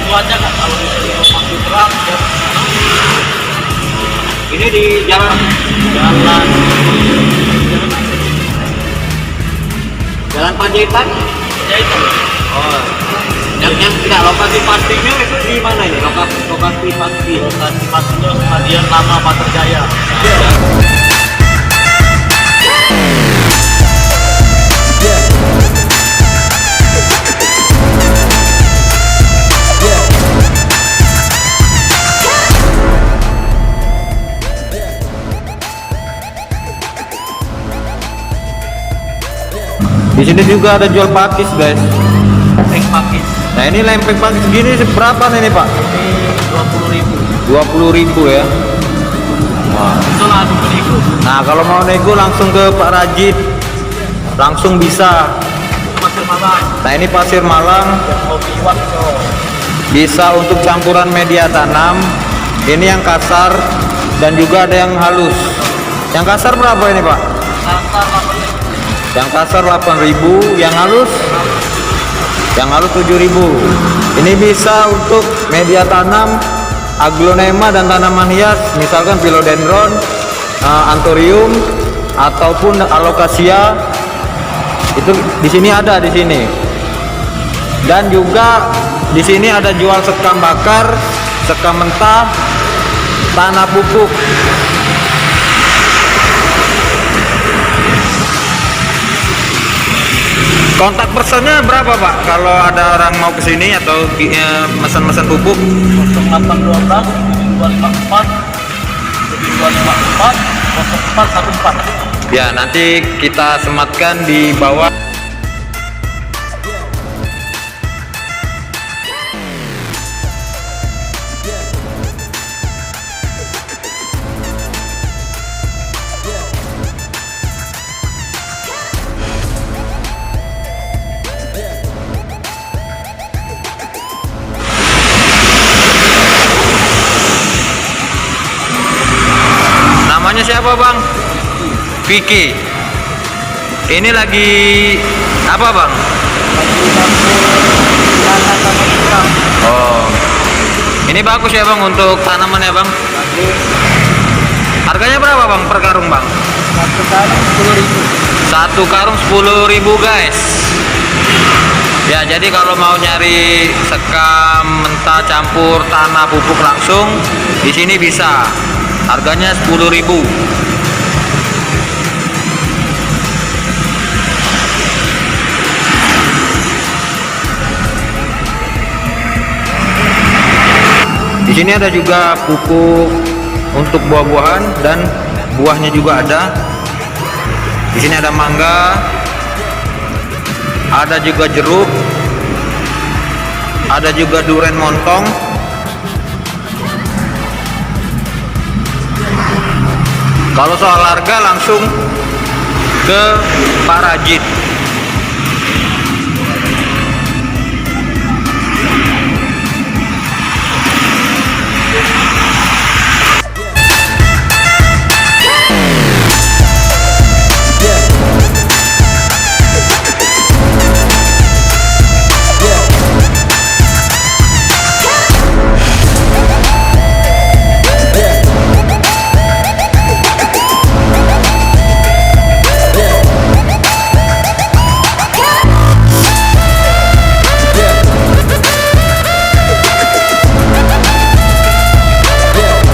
cuaca nggak kalau di sini masih terang ya. Ini di jalan Jalan Panjaitan. Ya itu. Oh. Yang tidak lokasi pastinya itu di mana ini? Lokasi pasti. Lokasi pastinya Stadion Lama Paterjaya. Di sini juga ada jual pakis, guys. Lempeng pakis. Nah, ini lempeng pakis gini berapa nih, Pak? Ini 20.000. 20.000 ya. Wah. Itu langsung nego. Nah, kalau mau nego langsung ke Pak Rajid. Langsung bisa. Pasir Malang. Nah, ini pasir Malang. Hobi waktu. Bisa untuk campuran media tanam. Ini yang kasar dan juga ada yang halus. Yang kasar berapa ini, Pak? Kasar 8.000. Yang kasar 8.000, yang halus 7.000. Ini bisa untuk media tanam aglonema dan tanaman hias, misalkan philodendron, anthurium ataupun alocasia. Itu di sini ada di sini. Dan juga di sini ada jual sekam bakar, sekam mentah, tanah pupuk. Kontak personnya berapa, Pak? Kalau ada orang mau ke sini atau mesen-mesen pupuk? 0812 7254 7254 0414. Ya, nanti kita sematkan di bawah. Namanya siapa, Bang? Vicky. Ini lagi apa, Bang? Oh. Ini bagus ya, Bang, untuk tanaman ya, Bang? Harganya berapa, Bang, per karung, Bang? Satu karung 10.000. 1 karung 10.000, guys. Ya, jadi kalau mau nyari sekam mentah campur tanah pupuk langsung di sini bisa. Harganya 10.000. Di sini ada juga pupuk untuk buah-buahan dan buahnya juga ada. Di sini ada mangga, ada juga jeruk, ada juga durian montong. Kalau soal harga langsung ke Pak Rajid.